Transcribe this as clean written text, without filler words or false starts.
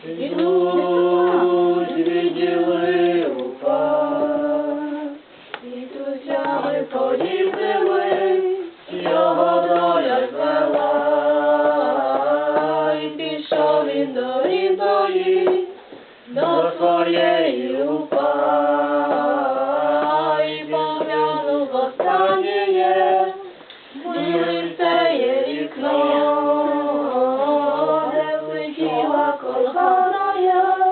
Ідуть відділи упав, Ісусями подібними його доля звела, і пішов він до рідної, до своєї упав, і поглянув останнє, ніби це є вікно, де летіла кохана я.